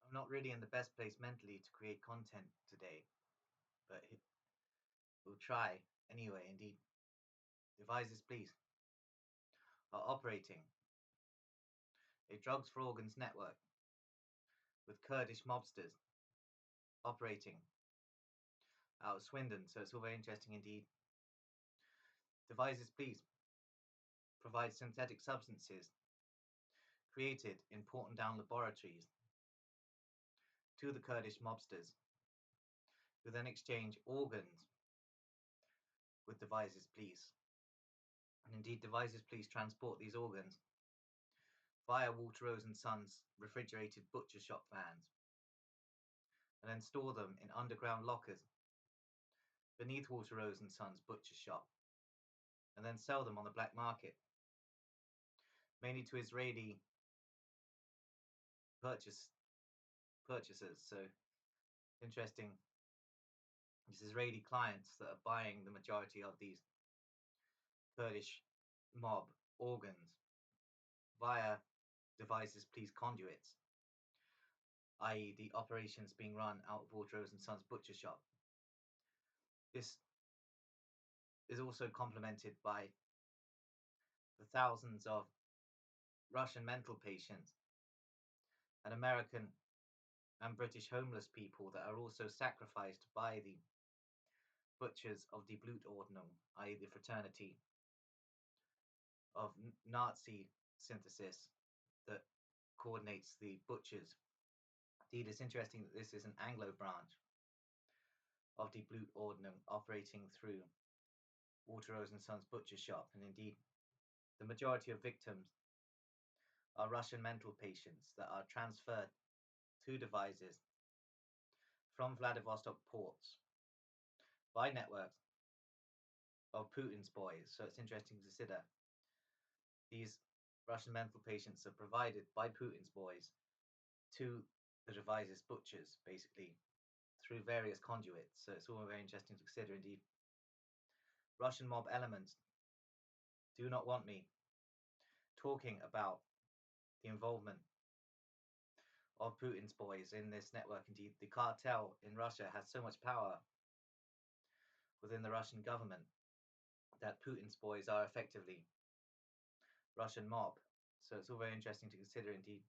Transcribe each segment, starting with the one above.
I'm not really in the best place mentally to create content today, but we'll try anyway. Indeed, Devizes, please, are operating a drugs for organs network with Kurdish mobsters operating out of Swindon. So it's all very interesting indeed. Devizes, please, provide synthetic substances created in Porton-Down laboratories to the Kurdish mobsters, who then exchange organs with Devizes, please. And indeed, Devizes, please, transport these organs via Walter Rose and Sons refrigerated butcher shop vans, and then store them in underground lockers beneath Walter Rose and Sons butcher shop, and then sell them on the black market, mainly to Israeli purchasers. So interesting, these Israeli clients that are buying the majority of these Kurdish mob organs via Devizes Police conduits, i.e. the operations being run out of Walter Rose and Sons butcher shop. This is also complemented by the thousands of Russian mental patients and American and British homeless people that are also sacrificed by the butchers of die Blutordnung, i.e. the fraternity of Nazi synthesis that coordinates the butchers. Indeed, it's interesting that this is an Anglo branch of die Blutordnung operating through Walter Rose and Sons butcher shop, and indeed the majority of victims are Russian mental patients that are transferred to Devizes from Vladivostok ports by networks of Putin's boys. So it's interesting to consider these Russian mental patients are provided by Putin's boys to the Devizes butchers, basically, through various conduits. So it's all very interesting to consider indeed. Russian mob elements do not want me talking about the involvement of Putin's boys in this network. Indeed, the cartel in Russia has so much power within the Russian government that Putin's boys are effectively Russian mob. So it's all very interesting to consider indeed.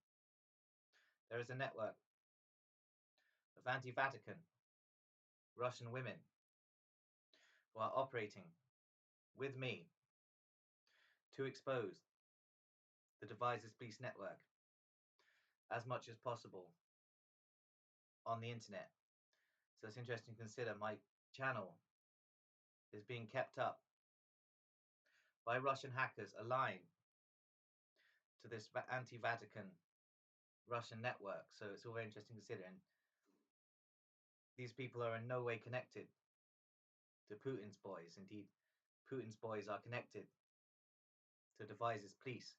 There is a network of anti-Vatican Russian women who are operating with me to expose the Devizes Police network as much as possible on the internet. So it's interesting to consider my channel is being kept up by Russian hackers aligned to this anti-Vatican Russian network. So it's all very interesting to consider. And these people are in no way connected to Putin's boys. Indeed, Putin's boys are connected to Devizes Police.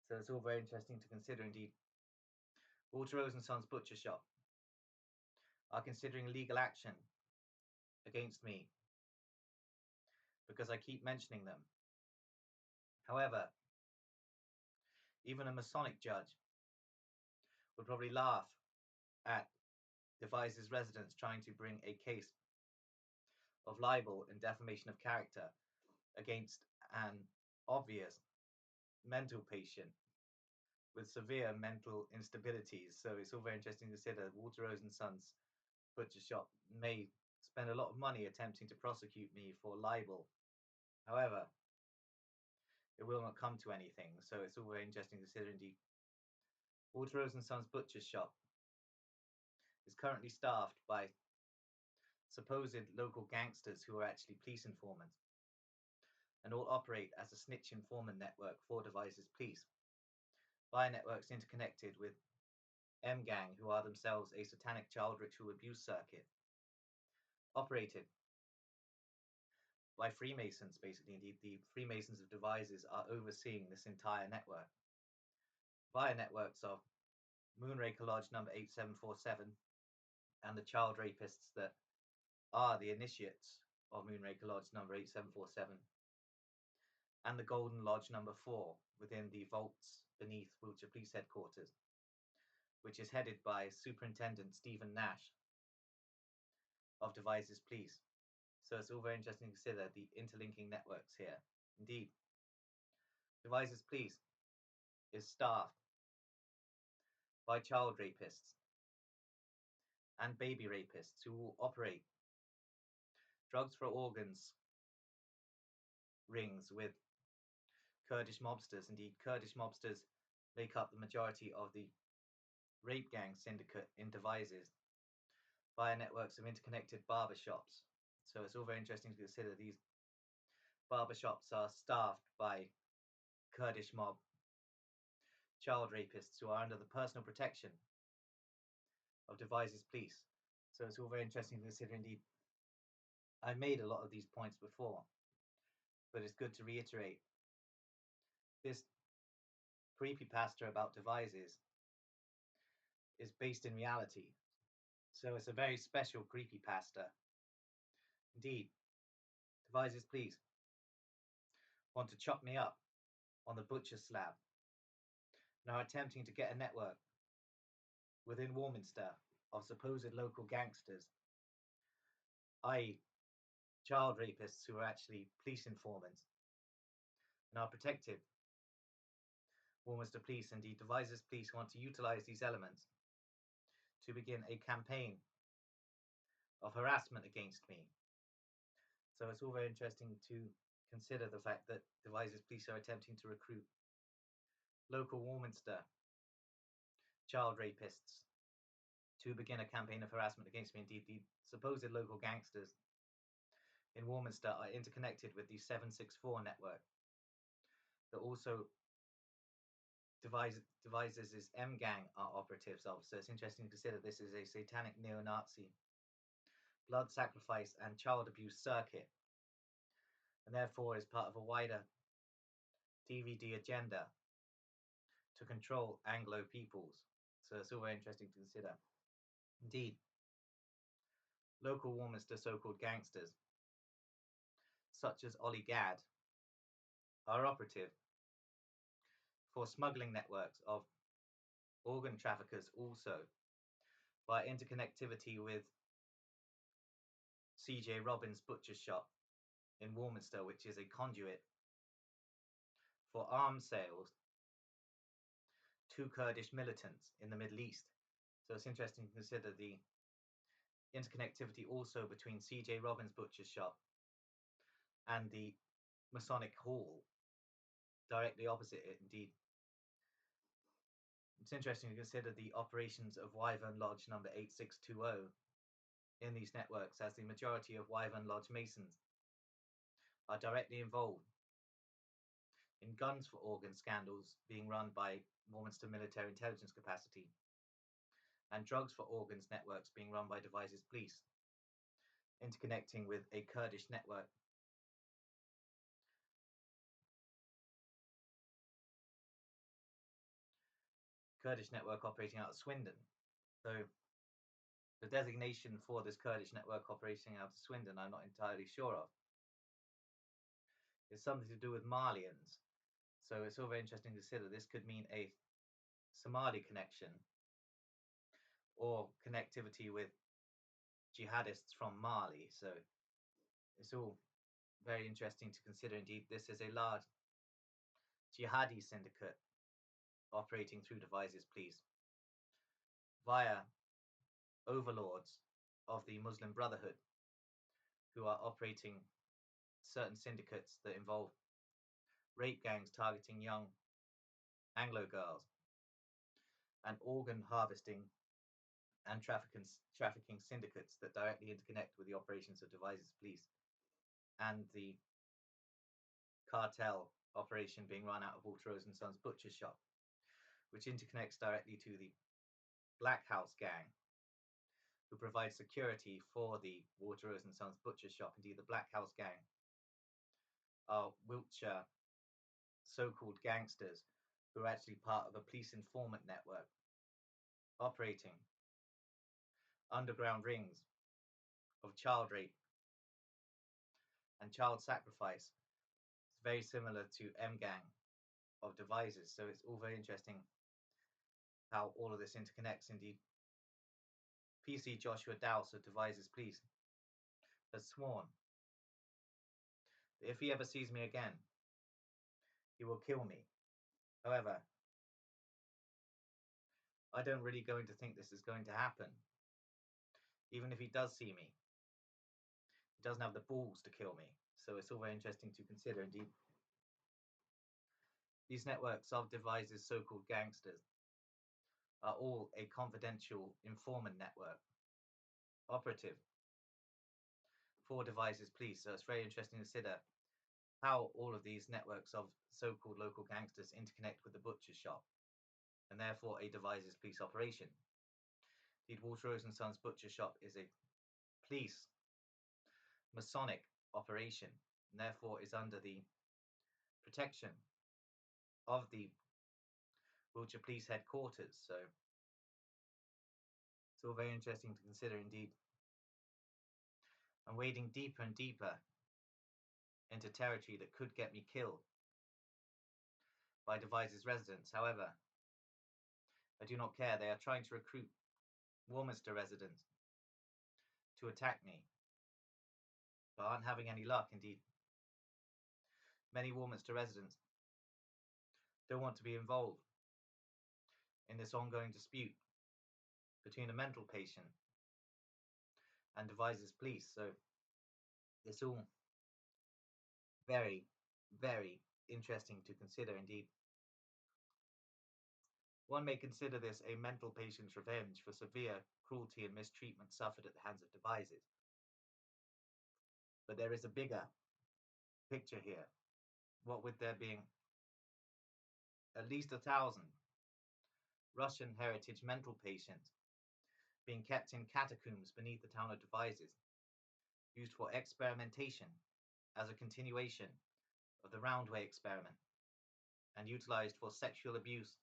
So it's all very interesting to consider indeed. Walter Rose and Sons Butcher Shop are considering legal action against me because I keep mentioning them. However, even a Masonic judge would probably laugh at Devizes residents trying to bring a case of libel and defamation of character against an obvious mental patient with severe mental instabilities. So it's all very interesting to consider. Walter Rose and Sons Butcher Shop may spend a lot of money attempting to prosecute me for libel. However, it will not come to anything. So it's all very interesting to consider indeed. Walter Rose and Sons Butcher Shop is currently staffed by supposed local gangsters who are actually police informants, and all operate as a snitch informant network for Devizes Police via networks interconnected with M-Gang, who are themselves a satanic child ritual abuse circuit, operated by Freemasons, basically. Indeed, the Freemasons of Devizes are overseeing this entire network via networks of Moonraker Lodge number 8747 and the Child-Rapists that are the initiates of Moonraker Lodge number 8747 and the Golden Lodge number 4 within the vaults beneath Wiltshire Police Headquarters. which is headed by Superintendent Stephen Nash of Devizes Police. So it's all very interesting to consider the interlinking networks here. Indeed, Devizes Police is staffed by child rapists and baby rapists who will operate drugs for organs rings with Kurdish mobsters. Indeed, Kurdish mobsters make up the majority of the rape gang syndicate in Devizes via networks of interconnected barbershops. So it's all very interesting to consider these barbershops are staffed by Kurdish mob child rapists who are under the personal protection of Devizes Police. So it's all very interesting to consider. Indeed, I made a lot of these points before, but it's good to reiterate. This creepypasta about Devizes is based in reality. So it's a very special creepypasta. Indeed, Devizes Police want to chop me up on the butcher's slab and are attempting to get a network within Warminster of supposed local gangsters, i.e. child rapists who are actually police informants and are protective. Warminster Police, indeed Devizes Police, want to utilise these elements to begin a campaign of harassment against me. So it's all very interesting to consider the fact that Devizes Police are attempting to recruit local Warminster child rapists to begin a campaign of harassment against me. Indeed, the supposed local gangsters in Warminster are interconnected with the 764 network that also Devizes' M gang are operatives of. So it's interesting to consider this is a satanic neo-Nazi blood sacrifice and child abuse circuit, and therefore is part of a wider DVD agenda to control Anglo peoples. So it's all very interesting to consider. Indeed, local Warminster so-called gangsters, such as Ollie Gadd, are operative for smuggling networks of organ traffickers also by interconnectivity with CJ Robbins' butcher shop in Warminster, which is a conduit for arms sales to Kurdish militants in the Middle East. So it's interesting to consider the interconnectivity also between CJ Robbins' butcher shop and the Masonic Hall directly opposite it. Indeed, it's interesting to consider the operations of Wyvern Lodge number 8620 in these networks, as the majority of Wyvern Lodge Masons are directly involved in guns for organ scandals being run by Warminster military intelligence capacity, and drugs for organs networks being run by Devizes Police, interconnecting with a Kurdish network. Kurdish network operating out of Swindon. So the designation for this Kurdish network operating out of Swindon, I'm not entirely sure of. It's something to do with Malians. So it's all very interesting to consider. This could mean a Somali connection or connectivity with jihadists from Mali. So it's all very interesting to consider. Indeed, this is a large jihadi syndicate operating through Devizes Police via overlords of the Muslim Brotherhood who are operating certain syndicates that involve rape gangs targeting young Anglo girls and organ harvesting and trafficking syndicates that directly interconnect with the operations of Devizes Police and the cartel operation being run out of Walter Rose and Sons butcher shop, which interconnects directly to the Black House gang, who provide security for the Walter Rose and Sons butcher shop. Indeed, the Black House gang are Wiltshire so-called gangsters who are actually part of a police informant network operating underground rings of child rape and child sacrifice. It's very similar to M gang of Devizes. So it's all very interesting how all of this interconnects. Indeed, PC Joshua Dowse of Devizes Police has sworn that if he ever sees me again, he will kill me. However, I don't really going to think this is going to happen. Even if he does see me, he doesn't have the balls to kill me. So it's all very interesting to consider. Indeed, these networks of Devizes so-called gangsters are all a confidential informant network operative for Devizes Police. So it's very interesting to consider how all of these networks of so-called local gangsters interconnect with the butcher shop, and therefore a Devizes Police operation. Indeed, Walter Rose and Sons Butcher Shop is a police Masonic operation, and therefore is under the protection of the Wiltshire Police Headquarters. So it's all very interesting to consider indeed. I'm wading deeper and deeper into territory that could get me killed by Devizes residents. However, I do not care. They are trying to recruit Warminster residents to attack me, but aren't having any luck. Indeed, many Warminster residents don't want to be involved in this ongoing dispute between a mental patient and Devizes Police. So it's all very, very interesting to consider indeed. One may consider this a mental patient's revenge for severe cruelty and mistreatment suffered at the hands of Devizes. But there is a bigger picture here. What with there being at least 1,000 Russian heritage mental patients being kept in catacombs beneath the town of Devizes, used for experimentation as a continuation of the Roundway experiment, and utilized for sexual abuse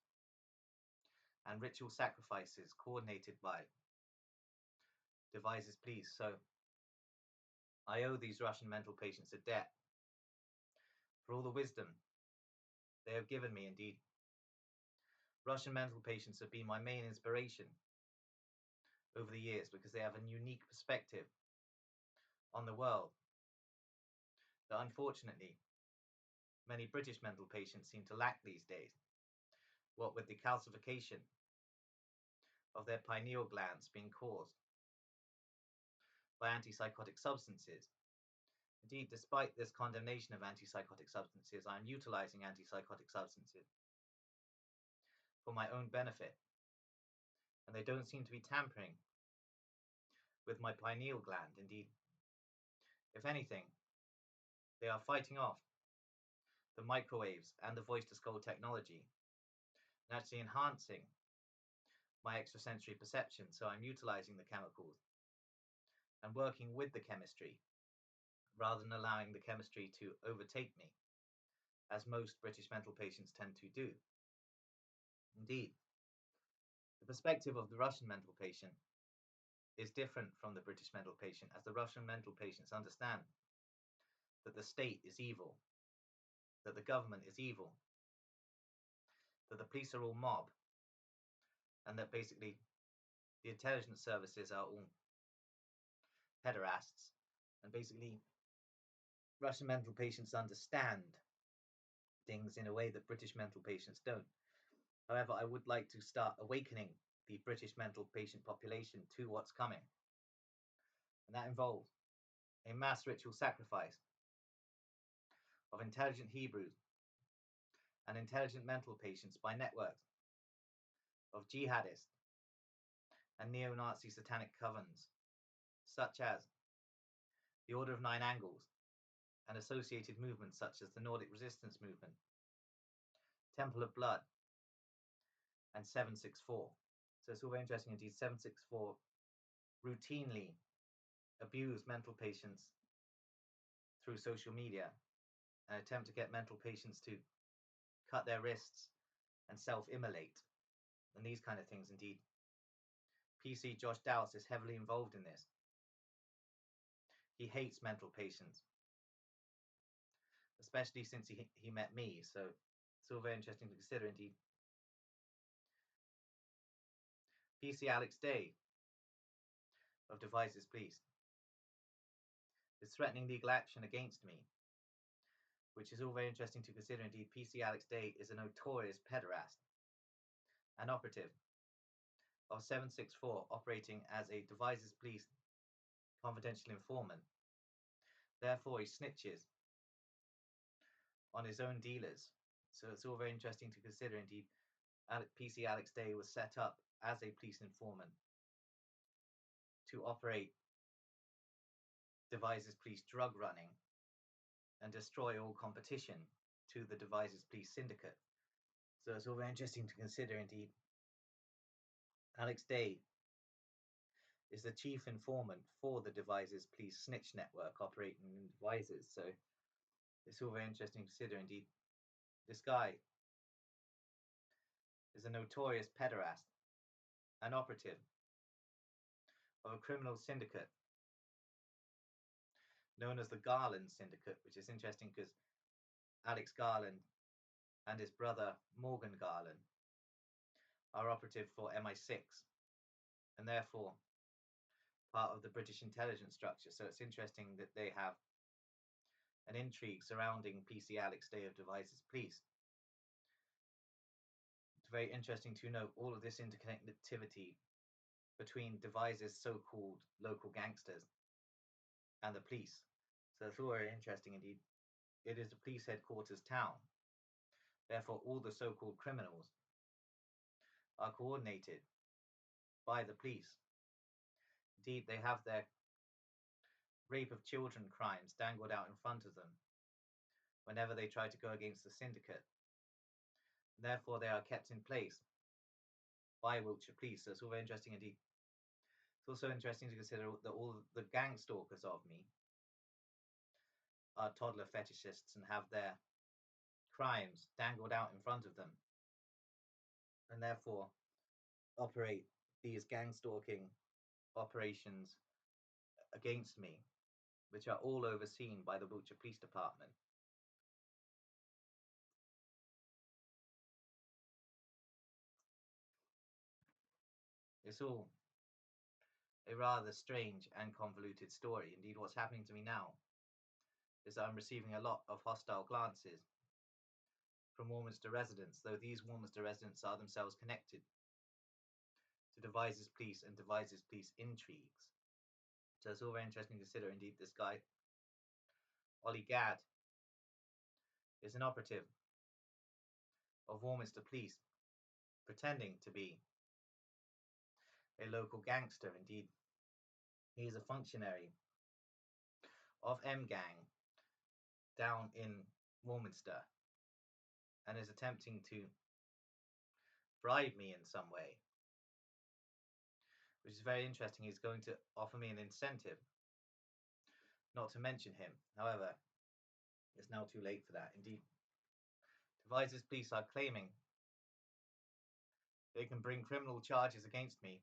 and ritual sacrifices coordinated by Devizes Police. So I owe these Russian mental patients a debt for all the wisdom they have given me. Indeed, Russian mental patients have been my main inspiration over the years because they have a unique perspective on the world that unfortunately many British mental patients seem to lack these days. What with the calcification of their pineal glands being caused by antipsychotic substances. Indeed, despite this condemnation of antipsychotic substances, I am utilizing antipsychotic substances for my own benefit, and they don't seem to be tampering with my pineal gland. Indeed, if anything, they are fighting off the microwaves and the voice-to-skull technology and actually enhancing my extrasensory perception. So I'm utilizing the chemicals and working with the chemistry rather than allowing the chemistry to overtake me, as most British mental patients tend to do. Indeed, the perspective of the Russian mental patient is different from the British mental patient, as the Russian mental patients understand that the state is evil, that the government is evil, that the police are all mob, and that basically the intelligence services are all pederasts. And basically, Russian mental patients understand things in a way that British mental patients don't. However, I would like to start awakening the British mental patient population to what's coming. And that involves a mass ritual sacrifice of intelligent Hebrews and intelligent mental patients by networks of jihadists and neo-Nazi satanic covens, such as the Order of Nine Angles and associated movements such as the Nordic Resistance Movement, Temple of Blood, and 764. So it's all very interesting indeed. 764 routinely abuse mental patients through social media and attempt to get mental patients to cut their wrists and self-immolate and these kind of things. Indeed, PC Josh Dowse is heavily involved in this. He hates mental patients, especially since he met me. So it's all very interesting to consider indeed. PC Alex Day of Devizes Police is threatening legal action against me, which is all very interesting to consider. Indeed, PC Alex Day is a notorious pederast, an operative of 764 operating as a Devizes Police confidential informant. Therefore, he snitches on his own dealers. So it's all very interesting to consider. Indeed, PC Alex Day was set up as a police informant to operate Devizes Police drug running and destroy all competition to the Devizes Police syndicate. So it's all very interesting to consider. Indeed, Alex Day is the chief informant for the Devizes Police snitch network operating in Devizes. So it's all very interesting to consider. Indeed, this guy is a notorious pederast, an operative of a criminal syndicate known as the Garland Syndicate, which is interesting because Alex Garland and his brother Morgan Garland are operative for MI6 and therefore part of the British intelligence structure. So it's interesting that they have an intrigue surrounding PC Alex Day of Devizes Police. It's very interesting to note all of this interconnectivity between Devizes' so-called local gangsters and the police. So it's all very interesting indeed. It is a police headquarters town. Therefore, all the so-called criminals are coordinated by the police. Indeed, they have their rape of children crimes dangled out in front of them whenever they try to go against the syndicate. Therefore, they are kept in place by Wiltshire Police. So it's all very interesting indeed. It's also interesting to consider that all the gang stalkers of me are toddler fetishists and have their crimes dangled out in front of them, and therefore operate these gang stalking operations against me, which are all overseen by the Wiltshire Police Department. It's all a rather strange and convoluted story. Indeed, what's happening to me now is that I'm receiving a lot of hostile glances from Warminster residents, though these Warminster residents are themselves connected to Devizes Police and Devizes Police intrigues. So it's all very interesting to consider. Indeed, this guy, Ollie Gadd, is an operative of Warminster Police, pretending to be a local gangster. Indeed, he is a functionary of M Gang down in Warminster and is attempting to bribe me in some way, which is very interesting. He's going to offer me an incentive not to mention him. However, it's now too late for that. Indeed, Devizes Police are claiming they can bring criminal charges against me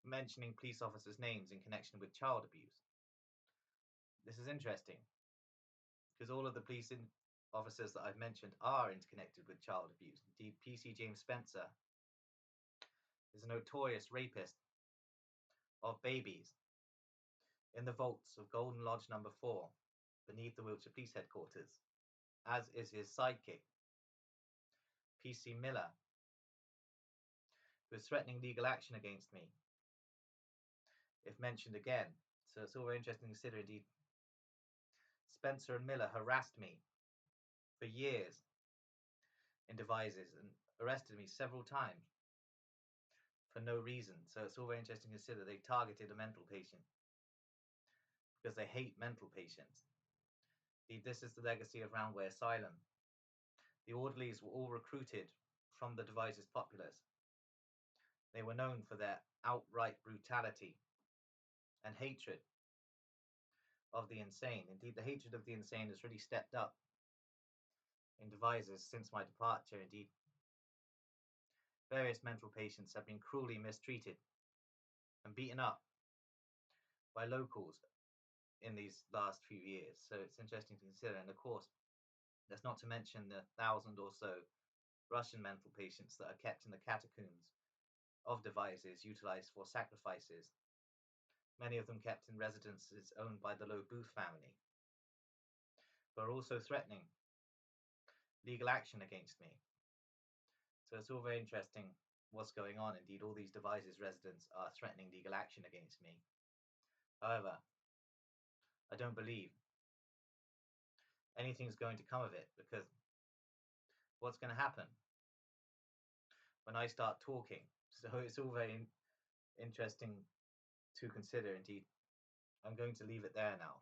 mentioning police officers' names in connection with child abuse. This is interesting because all of the police officers that I've mentioned are interconnected with child abuse. Indeed, PC James Spencer is a notorious rapist of babies in the vaults of Golden Lodge number 4 beneath the Wiltshire Police headquarters, as is his sidekick, PC Miller, who is threatening legal action against me if mentioned again. So it's all very interesting to consider. Indeed, Spencer and Miller harassed me for years in Devizes and arrested me several times for no reason. So it's all very interesting to consider. They targeted a mental patient because they hate mental patients. Indeed, this is the legacy of Roundway Asylum. The orderlies were all recruited from the Devizes populace. They were known for their outright brutality and hatred of the insane. Indeed, the hatred of the insane has really stepped up in Devizes since my departure. Indeed, various mental patients have been cruelly mistreated and beaten up by locals in these last few years. So it's interesting to consider. And of course, that's not to mention the 1,000 or so Russian mental patients that are kept in the catacombs of Devizes utilized for sacrifices, many of them kept in residences owned by the Low Booth family, but are also threatening legal action against me. So it's all very interesting what's going on. Indeed, all these Devizes residents are threatening legal action against me. However, I don't believe anything's going to come of it, because what's going to happen when I start talking? So it's all very interesting to consider. Indeed, I'm going to leave it there now.